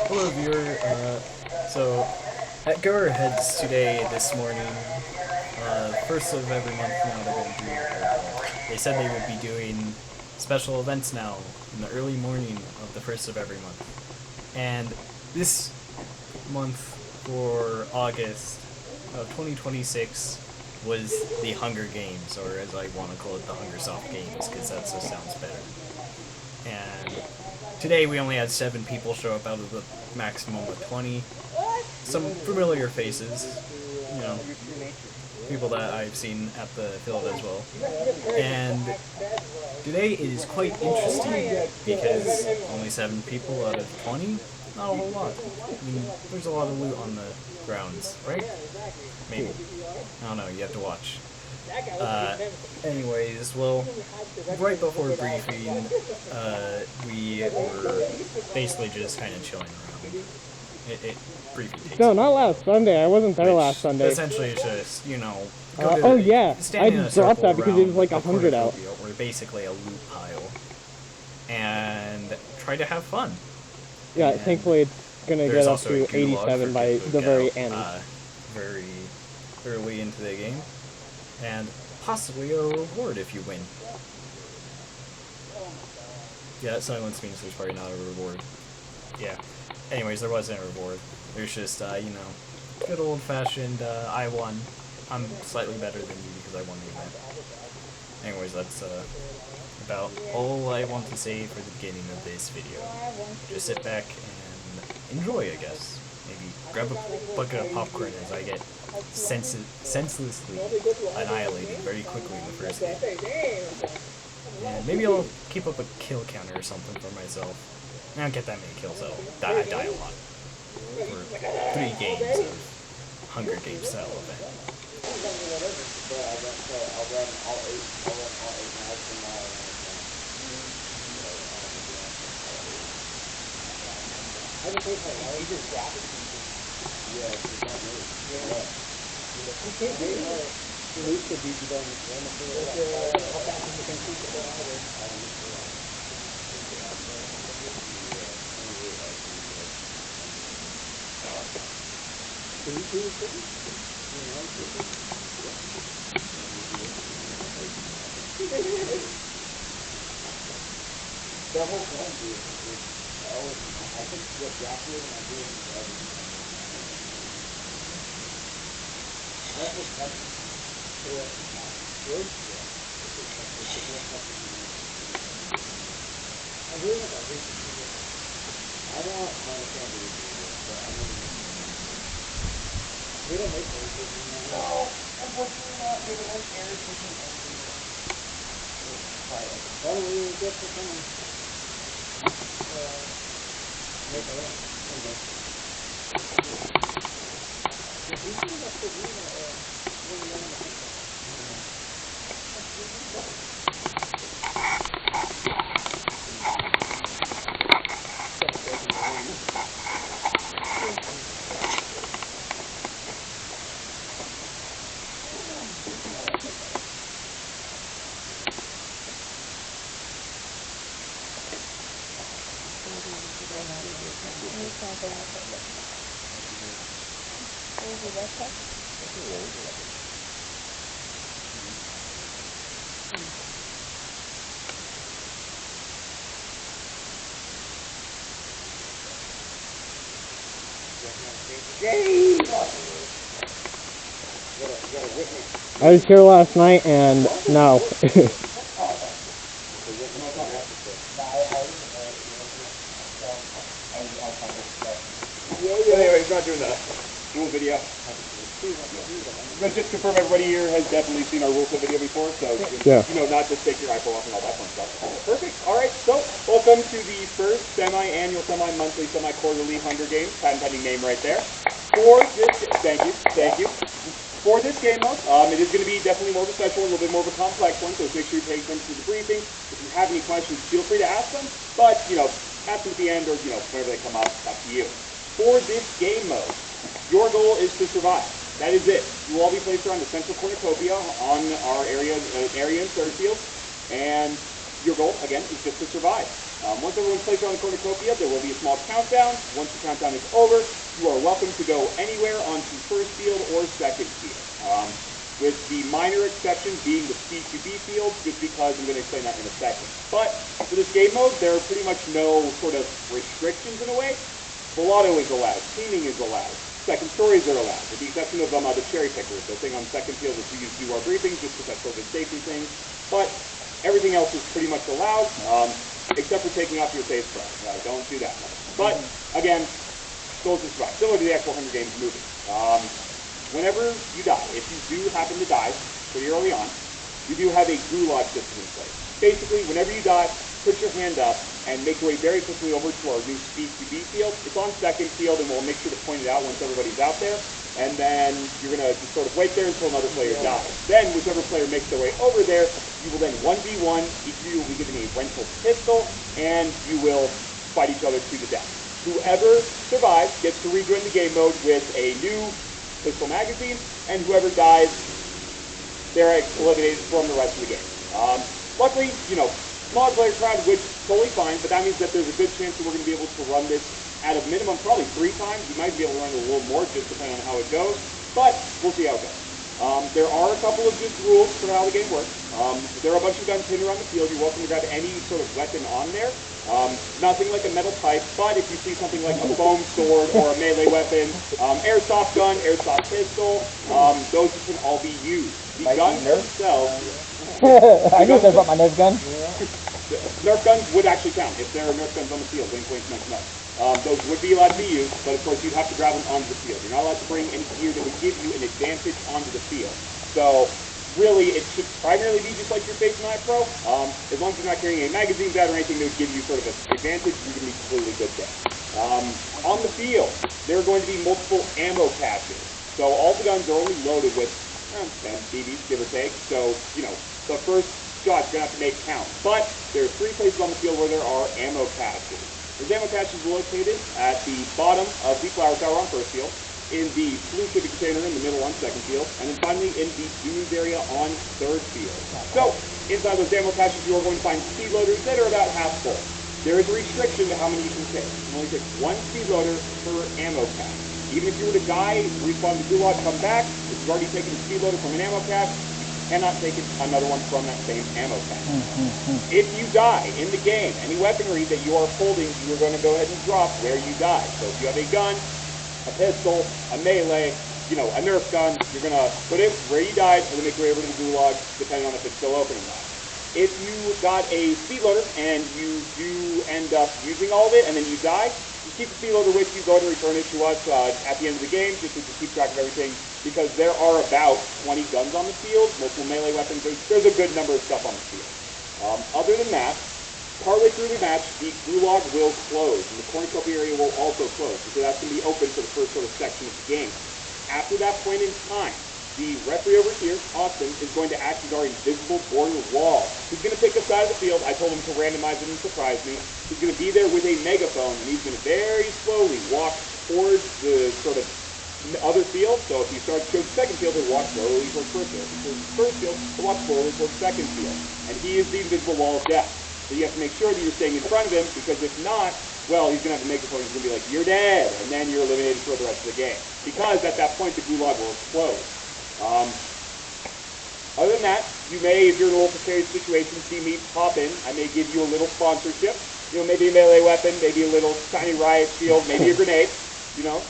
Hello, viewer. So, at GoAirHeads today, this morning, first of every month now, they're going to do, they said they would be doing special events now in the early morning of the first of every month. And this month for August of 2026 was the Hunger Games, or as I want to call it, the Hungersoft Games, because that just sounds better. And today we only had 7 people show up out of the maximum of 20. Some familiar faces, you know, people that I've seen at the field as well. And today is quite interesting because only 7 people out of 20? Not a whole lot. I mean, there's a lot of loot on the grounds, right? Maybe. I don't know, you have to watch. Anyways, well, right before briefing, we were basically just kind of chilling around. Briefing takes. No, not last Sunday. I wasn't there last Sunday. Essentially, it's just, you know, oh yeah, I dropped that because it was like 100 out. We're basically a loot pile, and try to have fun. Yeah, and thankfully it's gonna get up to 87 by the very end. Very early into the game, and possibly a reward if you win. Yeah, that silence means there's probably not a reward. Yeah. Anyways, there wasn't a reward. There's just, you know, good old-fashioned, I won. I'm slightly better than you because I won the event. Anyways, that's, about all I want to say for the beginning of this video. Just sit back and enjoy, I guess. Maybe grab a bucket of popcorn as I get senselessly annihilated very quickly in the first game. And maybe I'll keep up a kill counter or something for myself. I don't get that many kills though. I die a lot. For 3 games of Hunger Games style event. I was here last night and no. Anyway, he's not doing the rule video. But just confirm everybody here has definitely seen our rule set video before, so yeah. You know, not just take your rifle off and all that fun stuff. Perfect. All right, so welcome to the first semi-annual, semi-monthly, semi-quarterly Hunger Games. Patent pending name right there. For this, thank you. For this game mode, it is going to be definitely more of a special, a little bit more of a complex one, so make sure you pay attention to the briefing. If you have any questions, feel free to ask them, but, you know, ask them at the end or, you know, whenever they come up, up to you. For this game mode, your goal is to survive. That is it. You will all be placed around the central cornucopia on our area and starter field, and your goal, again, is just to survive. Once everyone's placed around the cornucopia, there will be a small countdown. Once the countdown is over, you are welcome to go anywhere onto first field or second field. With the minor exception being the C2B field, just because I'm going to explain that in a second. But for this game mode, there are pretty much no sort of restrictions in a way. Blotto is allowed, teaming is allowed, second stories are allowed, with the exception of the cherry pickers. The thing on second field is we use do our briefings just because that's COVID safety things. But everything else is pretty much allowed, except for taking off your face scrub. Don't do that. But again, Souls to Survive, similar to the actual Hunger Games movie. Whenever you die, if you do happen to die pretty early on, you do have a gulag system in place. Basically, whenever you die, put your hand up and make your way very quickly over to our new C2B field. It's on second field, and we'll make sure to point it out once everybody's out there. And then you're going to just sort of wait there until another player dies. Then, whichever player makes their way over there, you will then 1v1. Each of you will be given a rental pistol, and you will fight each other to the death. Whoever survives gets to rejoin the game mode with a new pistol magazine, and whoever dies, they're eliminated from the rest of the game. Luckily, small player crowd, which is totally fine, but that means that there's a good chance that we're going to be able to run this at a minimum probably 3 times. We might be able to run it a little more, just depending on how it goes, but we'll see how it goes. There are a couple of just rules for how the game works. There are a bunch of guns hidden around the field. You're welcome to grab any sort of weapon on there. Nothing like a metal pipe, but if you see something like a foam sword or a melee weapon, airsoft gun, airsoft pistol, those can all be used. The guns themselves... I knew I brought my Nerf gun. Nerf guns would actually count if there are Nerf guns on the field. Wink, wink, nudge, nudge. Those would be allowed to be used, but of course you'd have to grab them onto the field. You're not allowed to bring any gear that would give you an advantage onto the field. So really, it should primarily be just like your Face Knife Pro. As long as you're not carrying any magazines out or anything that would give you sort of an advantage, you're going to be completely good there. On the field, there are going to be multiple ammo caches. So all the guns are only loaded with 10 BBs, give or take. So, the first shot's going to have to make count. But there are 3 places on the field where there are ammo caches. Those ammo caches are located at the bottom of the flower tower on first field, in the blue shipping container in the middle on second field, and then finally in the dunes area on third field. So, inside those ammo caches, you are going to find speed loaders that are about half full. There is a restriction to how many you can take. You can only take 1 speed loader per ammo cache. Even if you were to die, respawn the gulag, come back, if you've already taken a speed loader from an ammo cache, you cannot take another one from that same ammo cache. If you die in the game, any weaponry that you are holding, you are going to go ahead and drop where you die. So if you have a gun, a pistol, a melee, a Nerf gun, you're going to put it where you died and then make your way over to the gulag, depending on if it's still open or not. If you got a speed loader and you do end up using all of it and then you die, you keep the speed loader with you, go ahead and return it to us at the end of the game, just to keep track of everything, because there are about 20 guns on the field, multiple melee weapons. There's a good number of stuff on the field. Other than that, partway through the match, the gulag will close, and the cornucopia area will also close, because that's going to be open for the first sort of section of the game. After that point in time, the referee over here, Austin, is going to act as our invisible border wall. He's going to take us out of the field. I told him to randomize it and surprise me. He's going to be there with a megaphone, and he's going to very slowly walk towards the sort of other field. So if you start to go to the second field, he'll walk slowly towards first field. If you go to the first field, he'll walk slowly towards second field. And he is the invisible wall of death. So you have to make sure that you're staying in front of him, because if not, well, he's going to have a megaphone. He's going to be like, "You're dead," and then you're eliminated for the rest of the game. Because at that point, the gulag will explode. Other than that, you may, if you're in a little precarious situation, see me pop in. I may give you a little sponsorship. Maybe a melee weapon, maybe a little tiny riot shield, maybe a grenade.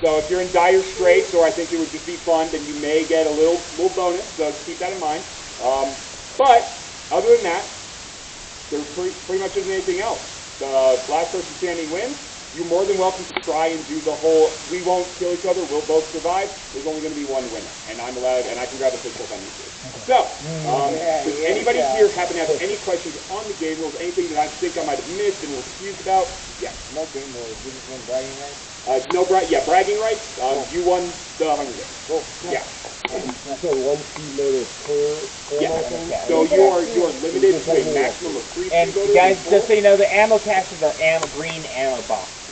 So if you're in dire straits, or I think it would just be fun, then you may get a little bonus. So just keep that in mind. But other than that, there pretty much isn't anything else. The last person standing wins. You're more than welcome to try and do the whole, we won't kill each other, we'll both survive. There's only going to be one winner, and I'm allowed, and I can grab a pistol if I need to. So, does anybody here happen to have any questions on the game rules, anything that I think I might have missed and was confused about? Yeah. No game rules, you just won bragging rights? Bragging rights. You won the Hunger Games. Cool. Yeah. So 1 speed loader per yeah. So you are limited to a maximum of 3 and speed loaders. guys, just so you know, the ammo caches are green ammo boxes.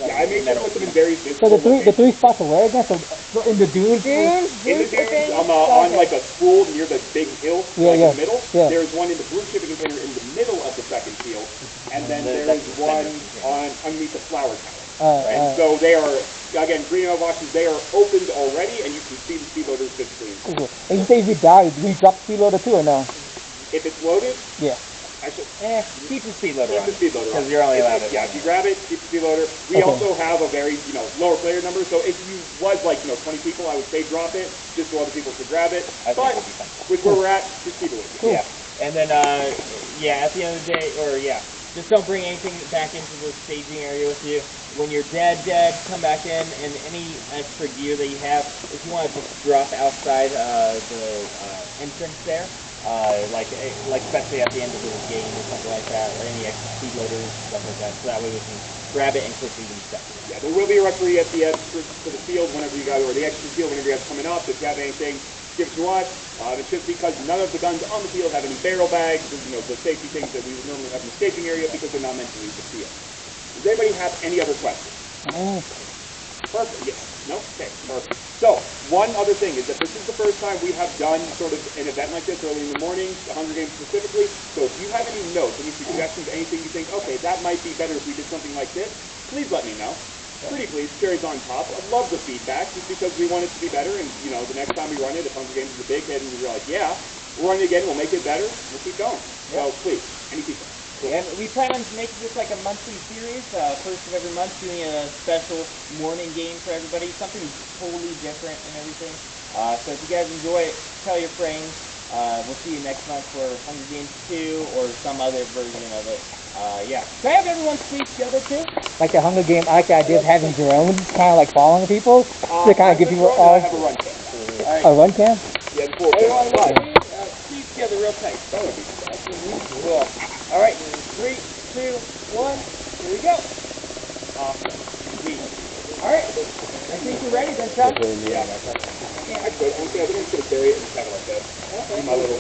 Yeah, I made sure to put them in very So visible the three spots are where again? So So in the dunes? In the dunes, on like a spool near the big hill, in the middle. Yeah. There's one in the blue shipping container in the middle of the second field, and then there is one on underneath the flower tower. And so they are, again, green and washes, they are opened already, and you can see the speed loaders physically. Cool. And you say if you die, do we drop the speed loader too or no? If it's loaded, Yeah. actually, Keep the speed loader on. keep the speed loader on. Because you're only allowed it. Yeah, if you grab it, keep the speed loader. We also have a very, lower player number, so if you was like, 20 people, I would say drop it, just so other people could grab it. But with where we're at, just keep it with you. Yeah. And then, at the end of the day, just don't bring anything back into the staging area with you. When you're dead, come back in, and any extra gear that you have, if you want to just drop outside the entrance there, like especially at the end of the game or something like that, or any extra speed loaders, stuff like that, so that way we can grab it and quickly reset. Yeah, there will be a referee at the end for the field whenever you guys, or the extra field whenever you guys coming up. If you have anything, give it to us. It's just because none of the guns on the field have any barrel bags, or, the safety things that we would normally have in the staging area because they're not meant to leave the field. Does anybody have any other questions? Perfect. Yes. No? Okay. Perfect. So, one other thing is that this is the first time we have done sort of an event like this early in the morning, the Hunger Games specifically. So if you have any notes, any suggestions, anything you think, okay, that might be better if we did something like this, please let me know. Pretty please, cherries on top. I love the feedback just because we want it to be better, and the next time we run it, if Hunger Games is a big hit and we're like, yeah, we'll run it again, we'll make it better, we'll keep going. So please, any feedback. And we plan on making this like a monthly series, first of every month, doing a special morning game for everybody, something totally different and everything. So if you guys enjoy it, tell your friends. We'll see you next month for Hunger Games 2 or some other version of it. Can I have everyone speak together too? Like the Hunger Game, I like the idea of having drones, kind of like following people, to kind of give people all... I have a run cam. A run cam? Yeah, cool. Speak together real tight. That would be cool. All right, 3, 2, 1, here we go. Awesome. Sweet. All right, I think we're ready then, Sean. Yeah. Actually, I'm just going to bury it and have it like that. My little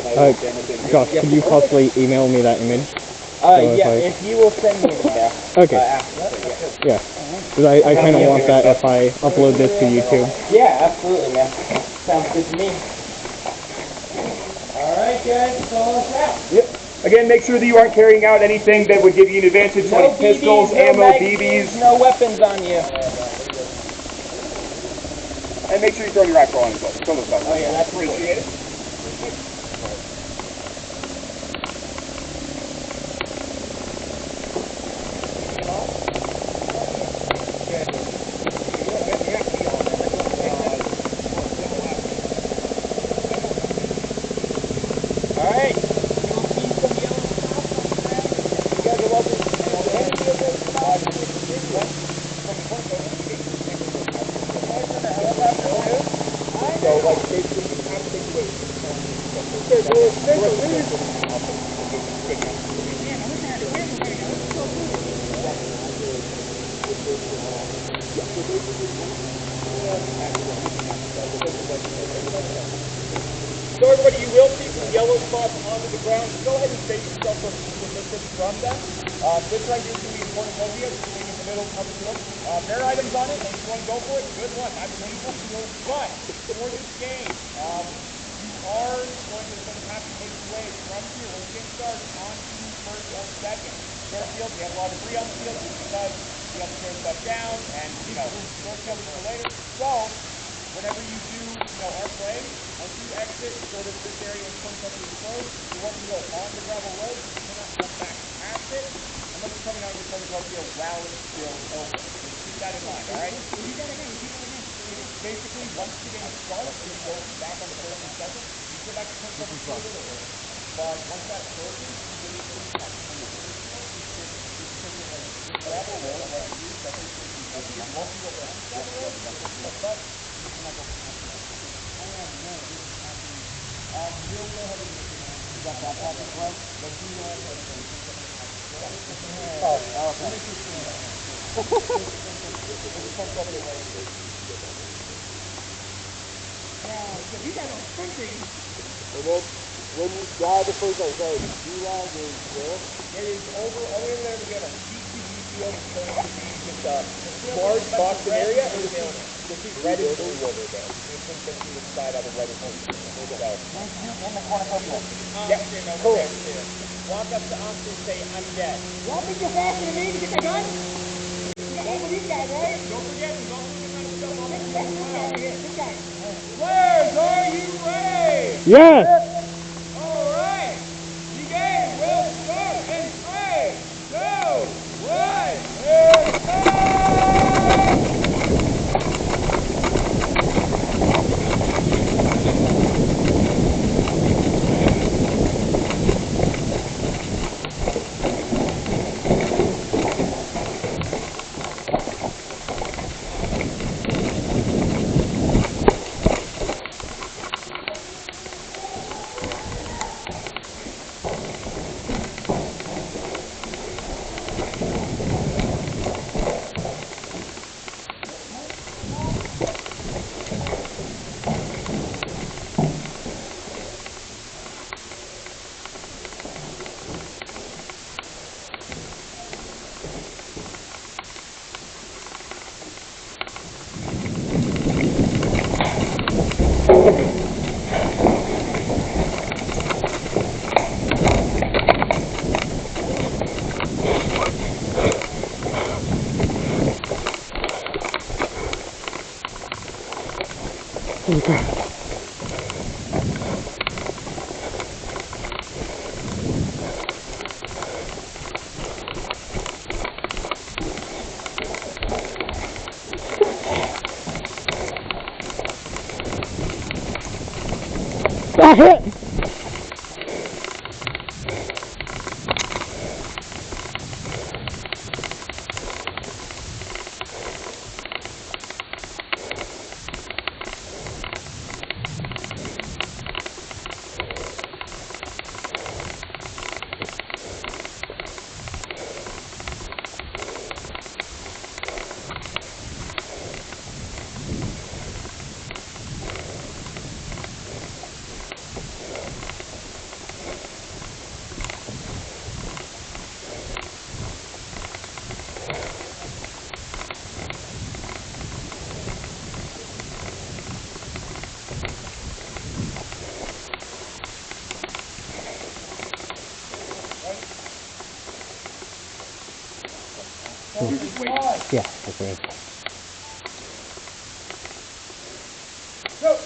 Josh, could you possibly email me that image? If you will send me an email. Okay. After, Yeah. Because I kind of want that if I upload this to YouTube. Yeah, absolutely, man. Sounds good to me. All right, guys, follow us out. Yep. Again, make sure that you aren't carrying out anything that would give you an advantage, No like pistols, BBs, ammo, no magazines, BBs. no weapons on you. And make sure you throw your rifle on as well. Throw those guns. Oh yeah, that's Appreciate it. All right. You'll see some yellow spots on the ground. You guys are welcome to any of those spots. So, like, basically, you have to take away. So everybody, you will see some yellow spots onto the ground. Go ahead and save yourself with distance from them. This right here is going to be important to you. It's sitting in the middle of the field. There are items on it, and if you want to go for it, good luck. I'm ready for it. But for this game, you are going to have to make your way from here when the game starts onto first or second. Third field, we have a lot of debris on the field just because we have to tear stuff down, and third field is for later. So whenever you do, our play, once you exit sort of this area and point something is closed, you want to go on the gravel road, you cannot come back past it, unless you're coming out of your corner field while it's still open. So keep that in mind, alright? Basically, once the game starts, you go back on the first and second, you go back to point something a little bit. But once that closes, you basically have to move. Just take it like this gravel road, what you do, especially since you won't be able to use that road, but you cannot go past that. We'll go ahead and make it. Is that backpack as well? But you know what? Oh, okay. You guys are sprinting. And then when you die the first time, sorry, D-line is there? It is over, all the way over there, we have a GTV field. It's going to be just a large boxed area. You'll see red and blue over there. You can see the side of the red and blue. Austin over there too. Walk up to Austin and say, I'm dead. Y'all think you're faster than me to get the gun? You got one of these guys, right? Don't forget, there's also the kind of stuff on the That's this guy right here. This guy. Players, are you ready? Yes! All right. The game will start in 3, 2, 1, and Got hit! Yeah, that's right. go.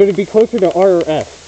Should it be closer to R or S?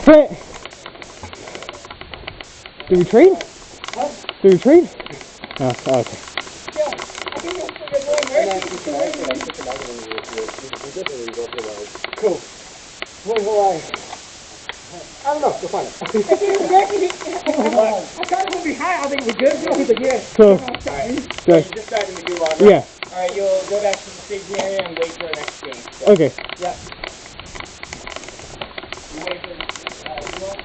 Hit! Did we trade? What? Did we trade? Oh, okay. Cool. When will I don't know. We'll find it. I kind of will be high. I think we're good. So, Just back in the gulag. yeah. Alright, you'll go back to the staging area and wait for our next game. So, Okay. yeah. You wait for gulag?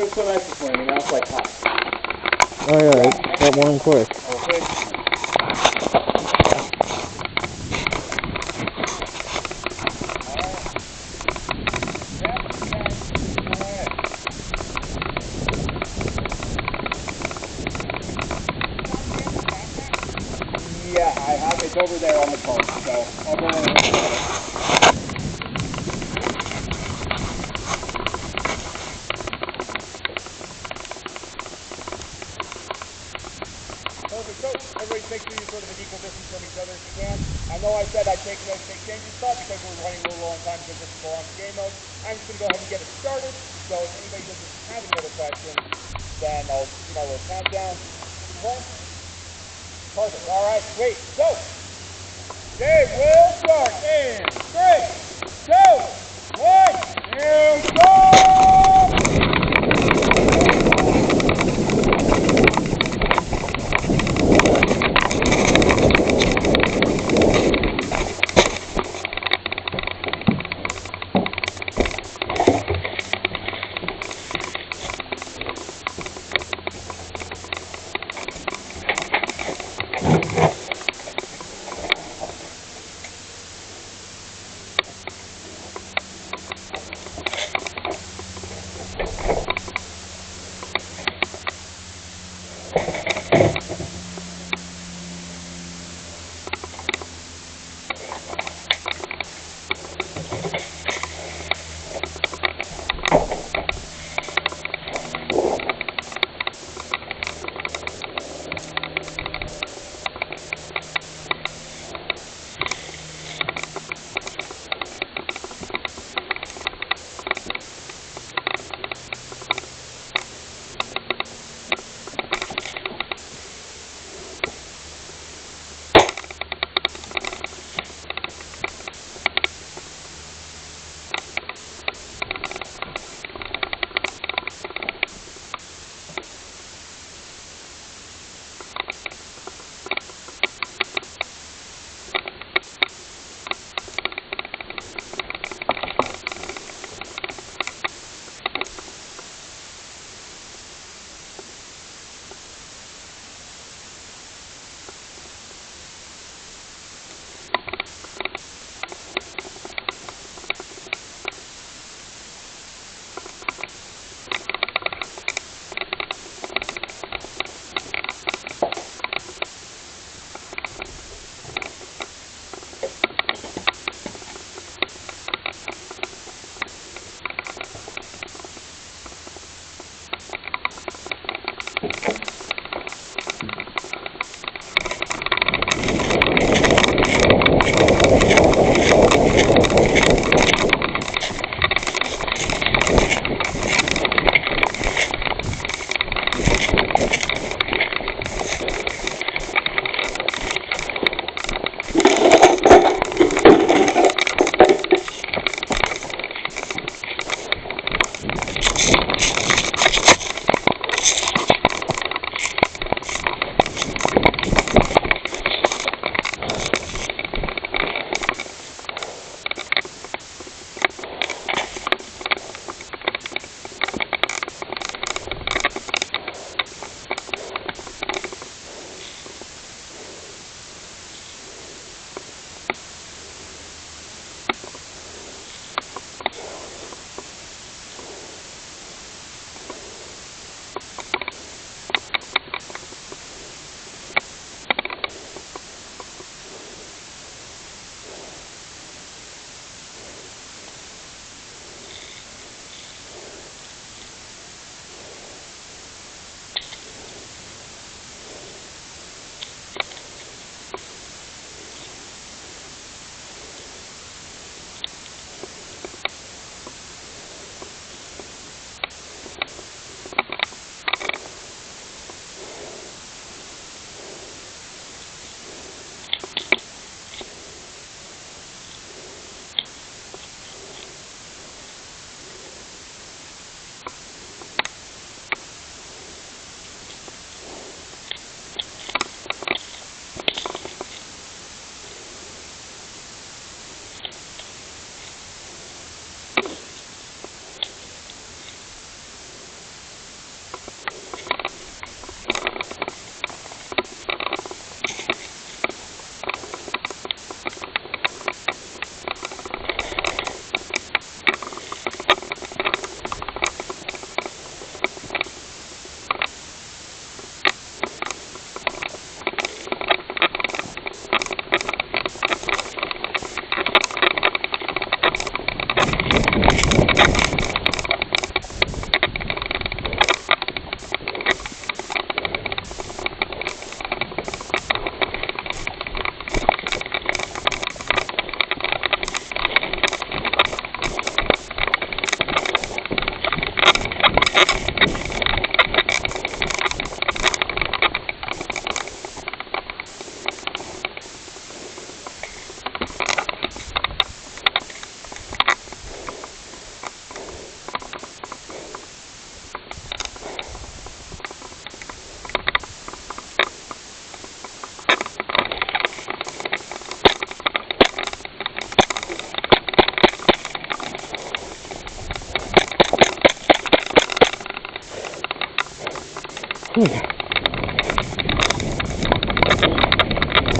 It's so nice this morning. Now it's like hot. Oh yeah, that morning quick. Okay. Yeah, I have. It's over there on the phone, so I'll go over there. Perfect. So, everybody make sure you're sort of an equal distance from each other if you can. I know I said I'd take no big changes, but because we're running a little low on time because this is full on game mode, I'm just going to go ahead and get it started. So if anybody doesn't have any other questions, then I'll, we'll count down. One. Perfect. All right, sweet. So, game will start in 3, 2, 1, and go!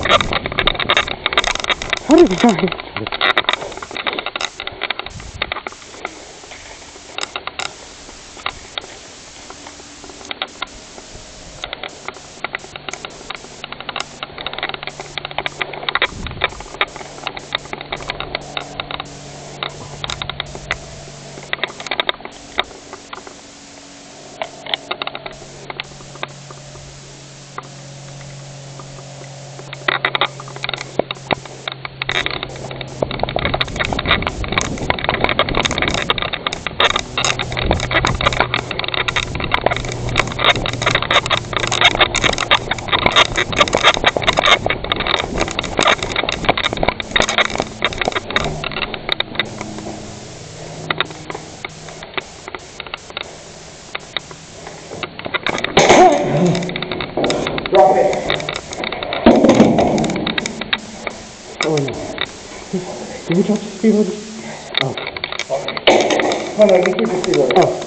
How did I? Drop it. Oh no. Did we touch the speed? Oh. No, no, you keep the speed. Oh.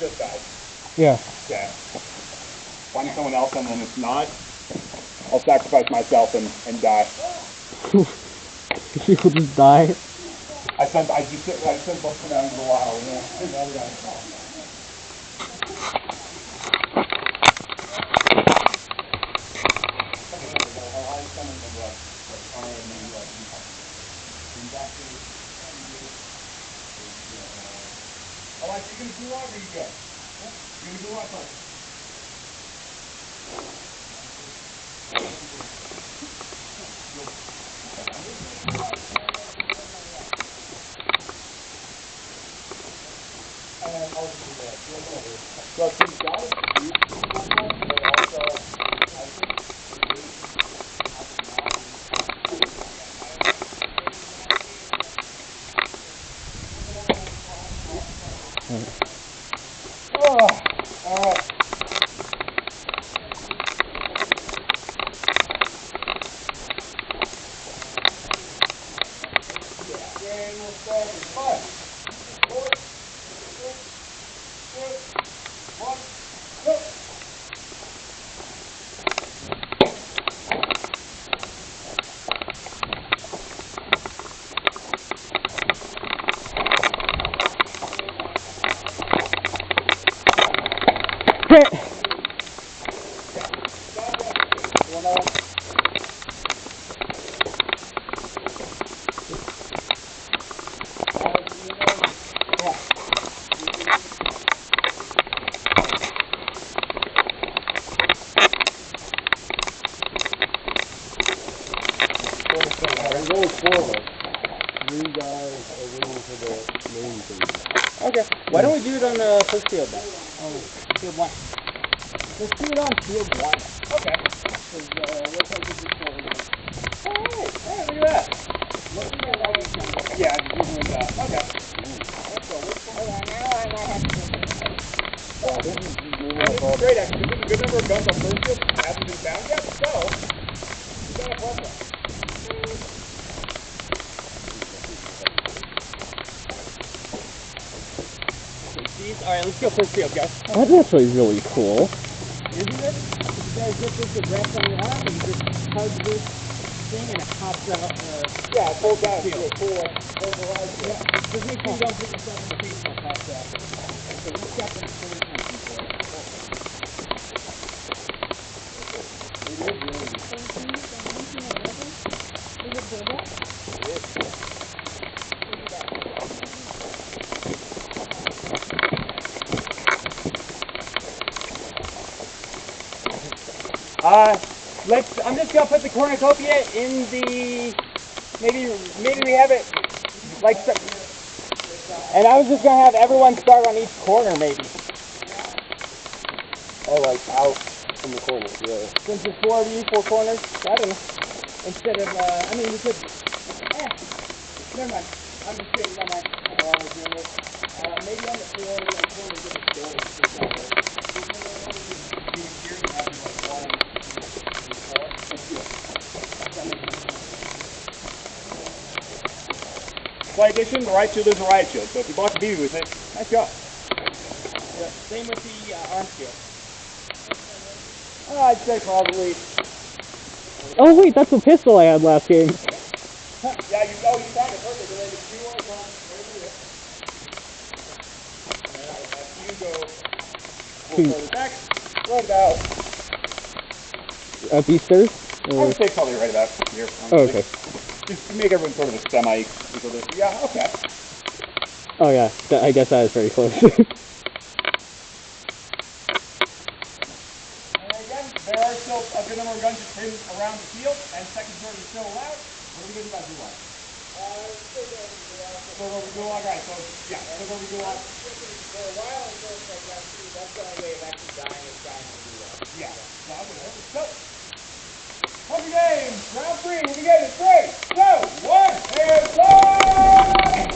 Just died. Yeah. Yeah. Find someone else, and then if not, I'll sacrifice myself and die. People just die. I sent both of them out into the wild. Alright, you gonna do what or you good? You gonna do what first? So if these guys do they also Oh, alright. There's only 4 of us. 3 guys are waiting for the main thing. Okay. Why don't we do it on the first field then? On field 1. Let's do it on field 1. Okay. Because looks like it's just over there. Alright, look at that. Yeah, just using that. Okay. Let's go. Hold on, now I might have to do it. This is great, actually. There's a good number of guns on first field hasn't been found yet, so you got a plus. Alright, let's go first field, guys. That's actually really cool. Isn't it? You guys just put the rest on your arm and you just hug this thing and it pops out. Yeah, it pulls out. Field. It's cool. Yeah. Just make sure you don't put yourself in the face when it pops out. So we got them fully concentrated. I'm just gonna put the cornucopia in the, maybe we have it like, and I was just gonna have everyone start on each corner maybe. Oh, like out in the corner, yeah. Since there's 4 of you, 4 corners, I don't know. Instead of, I mean, we could, never mind. I'm just kidding, never mind. I know I was doing this. Maybe on the floor, like corner, get a door. Slight addition, the right shield is a riot shield, so if you block the BB with it, nice job. Yeah, same with the arm shield. I'd say probably. Oh wait, that's the pistol I had last game. Yeah, you found it perfect. And then if you want to come right here, you go further back, right about. At these stairs? I would say probably right about here. Oh, okay. Just to make everyone sort of a semi-equal distance. Yeah, okay. Oh yeah, I guess that is very close. And again, there are still a good number of guns just hidden around the field, and second sword is still allowed. What are we going to do about Gulag? So where we Gulag, right, so, yeah, so where we Gulag. For a while, until it's like round 2, that's the only way of actually dying is dying in Gulag. Yeah, so I'm going to so. Hunger Games, round 3, we'll begin in 3, 2, 1, and play!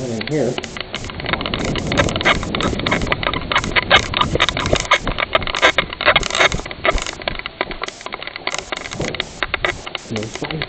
In here. No fire.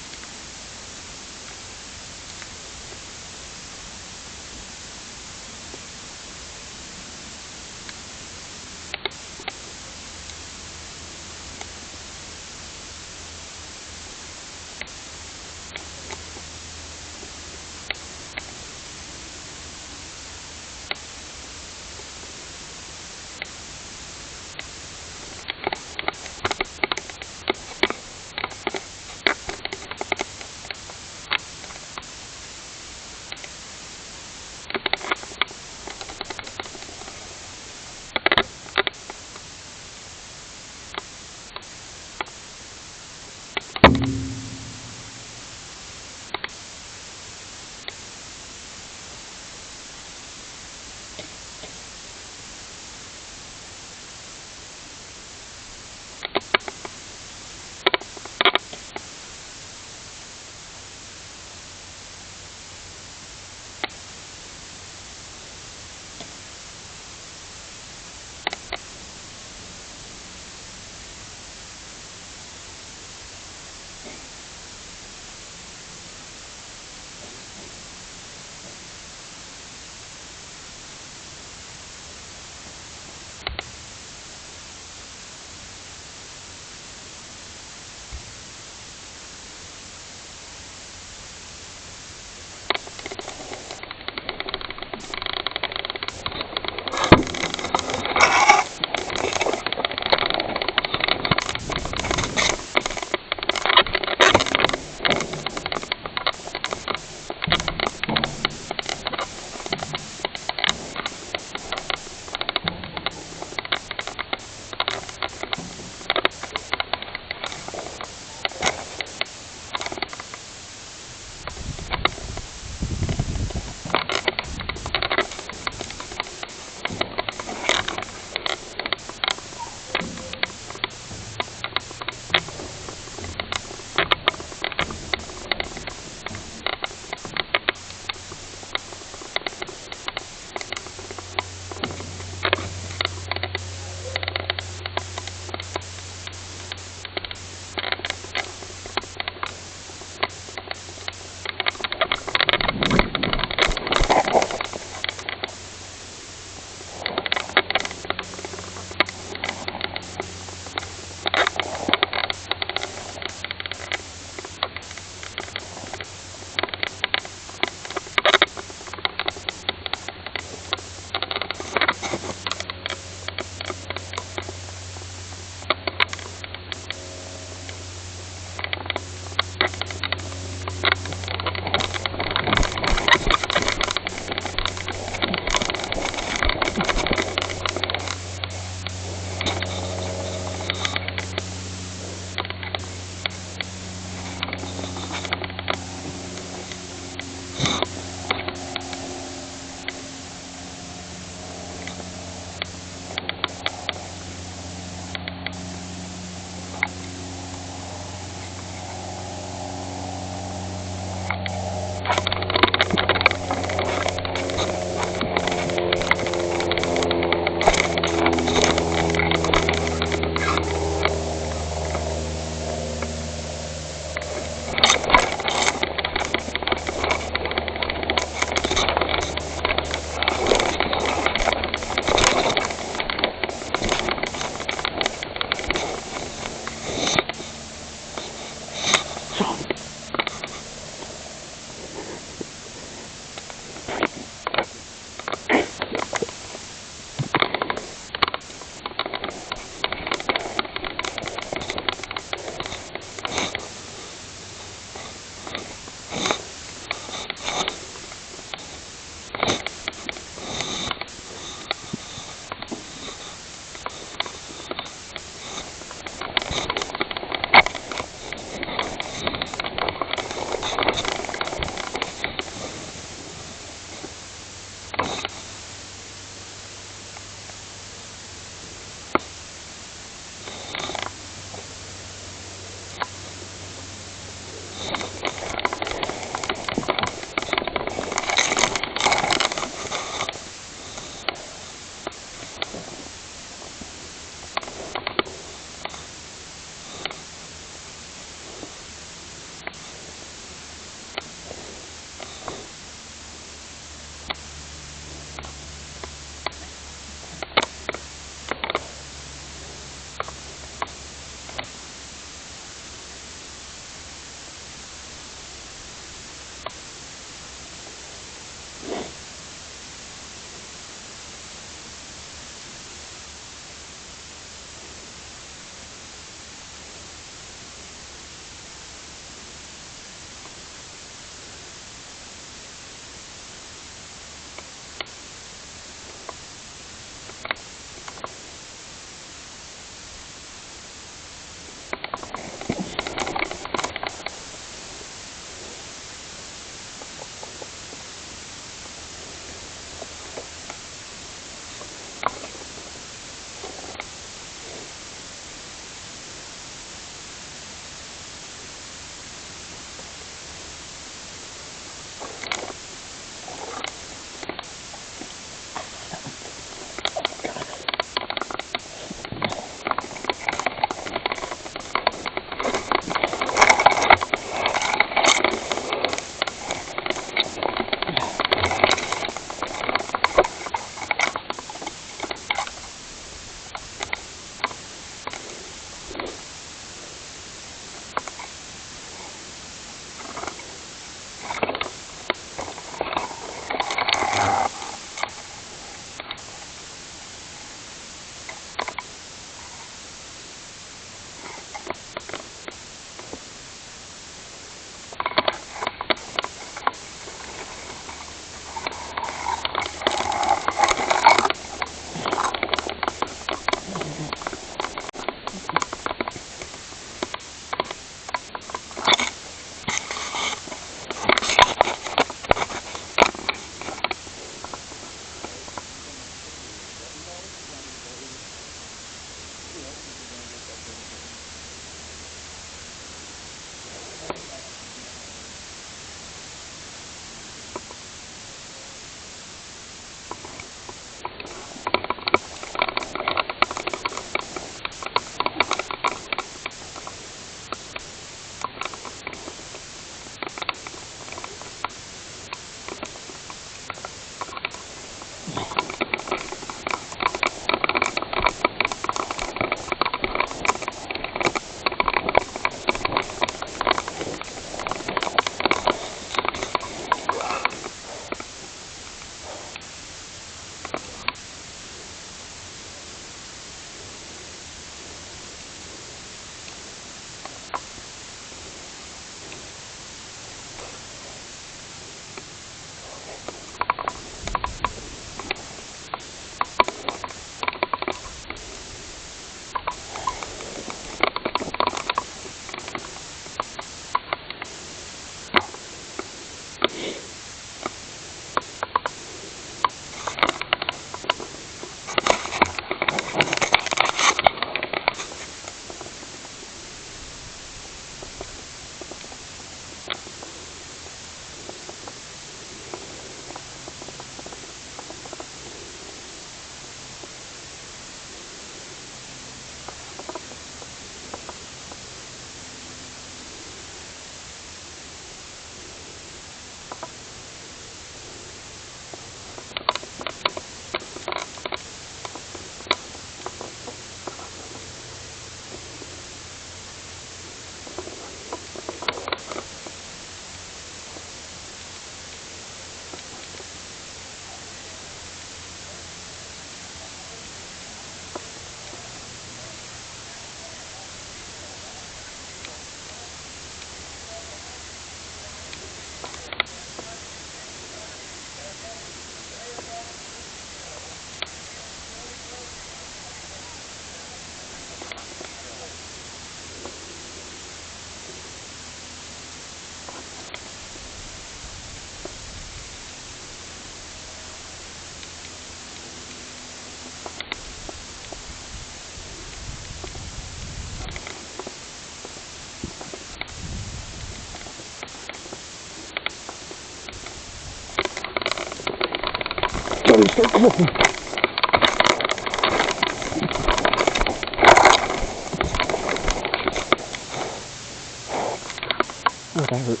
Oh, that hurt.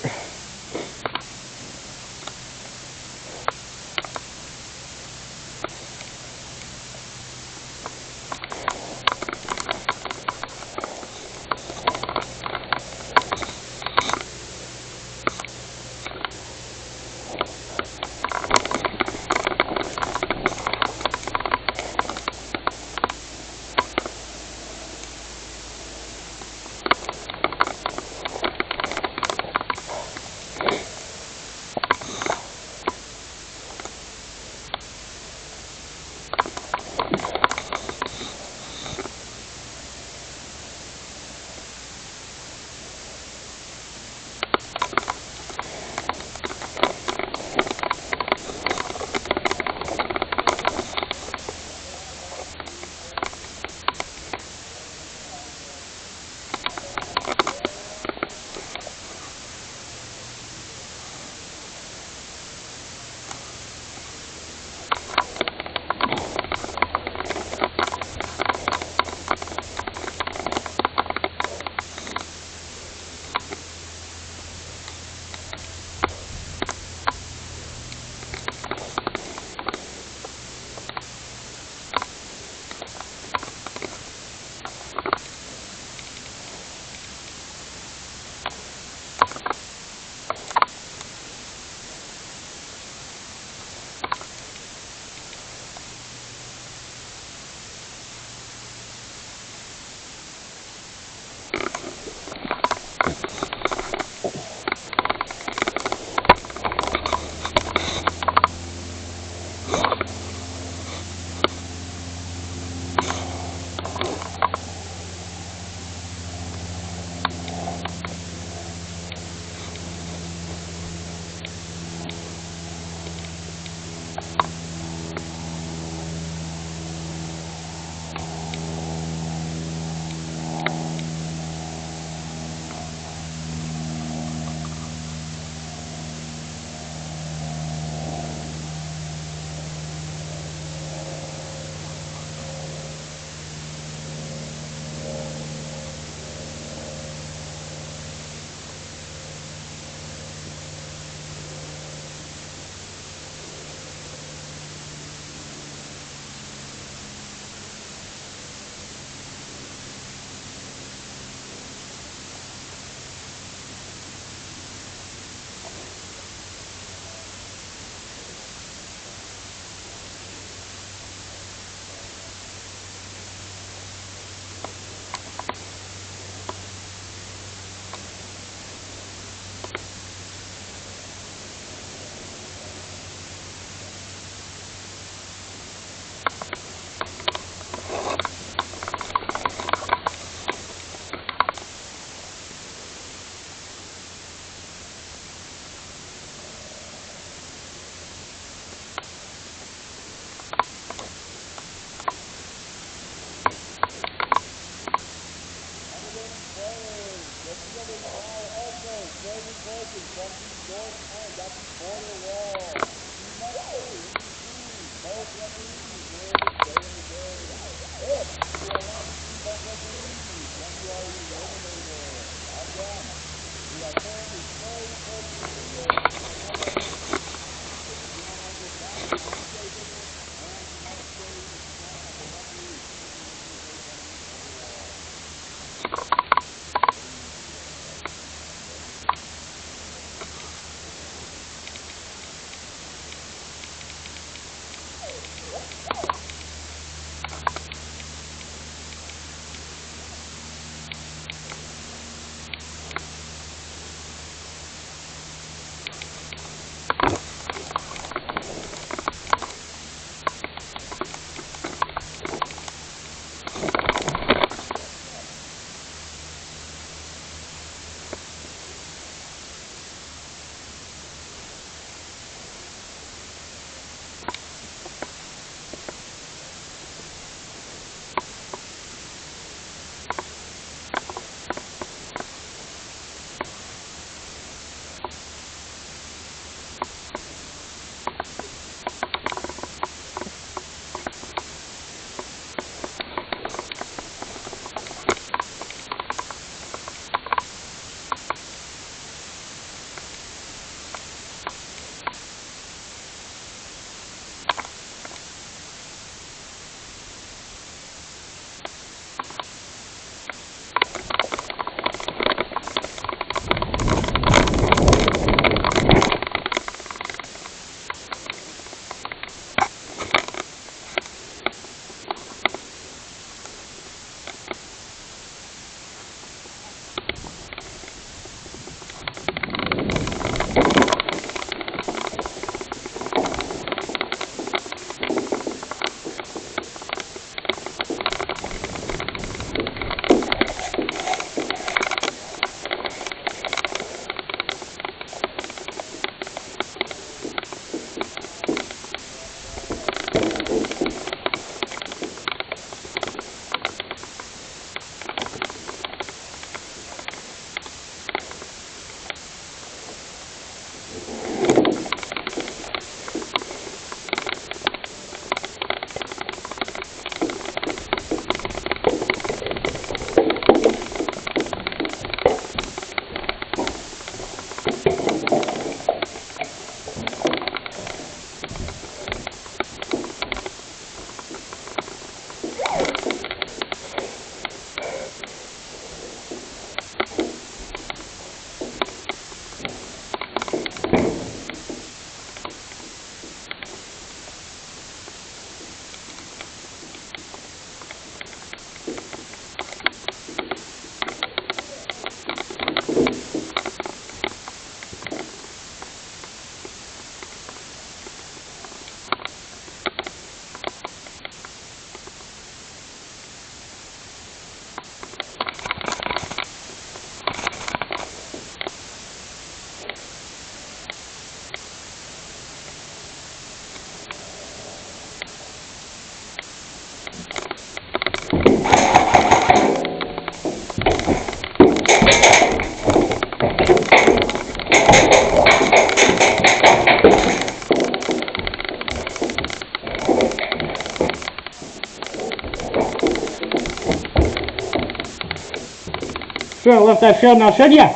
Should have left that field now, should ya?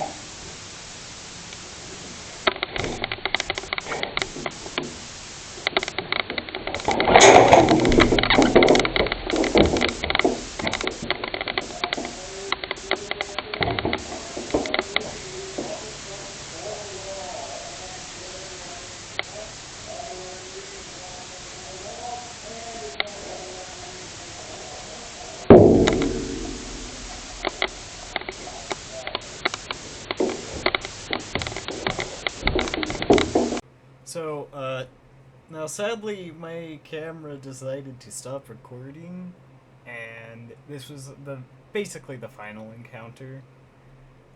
So, now sadly my camera decided to stop recording, and this was basically the final encounter.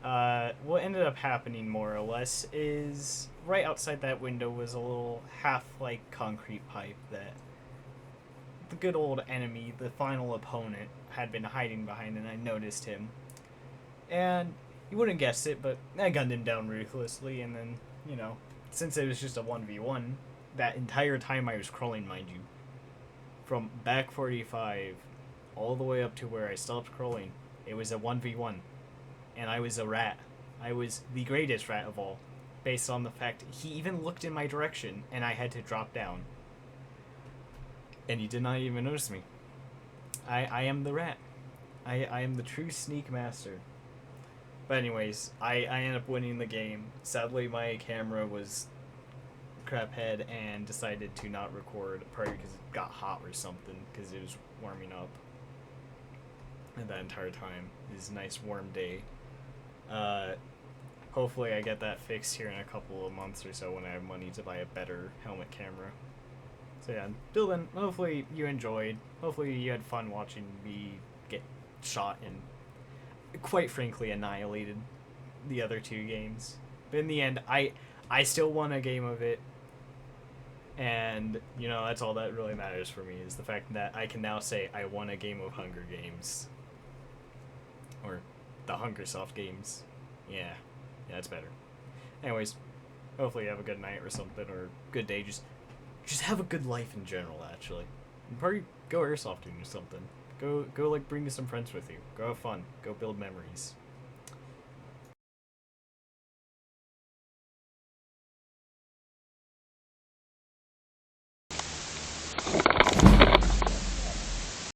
What ended up happening more or less is right outside that window was a little half-like concrete pipe that the good old enemy, the final opponent, had been hiding behind, and I noticed him. And You wouldn't guess it, but I gunned him down ruthlessly, and then, you know, since it was just a 1v1, that entire time I was crawling, mind you, from back 45 all the way up to where I stopped crawling, it was a 1v1, and I was a rat. I was the greatest rat of all, based on the fact he even looked in my direction, and I had to drop down. And he did not even notice me. I am the rat. I am the true sneak master. But anyways, I ended up winning the game. Sadly, my camera was craphead and decided to not record, probably because it got hot or something, because it was warming up. And that entire time, it was a nice warm day. Hopefully I get that fixed here in a couple of months or so when I have money to buy a better helmet camera. So yeah, until then, hopefully you enjoyed. Hopefully you had fun watching me get shot and, quite frankly, annihilated the other two games. But in the end, I still won a game of it. And, you know, that's all that really matters for me, is the fact that I can now say I won a game of Hunger Games. Or the Hungersoft games. Yeah, that's better. Anyways, hopefully you have a good night or something, or good day. Just have a good life in general, actually. And probably go airsofting or something. Go like bring some friends with you. Go have fun. Go build memories.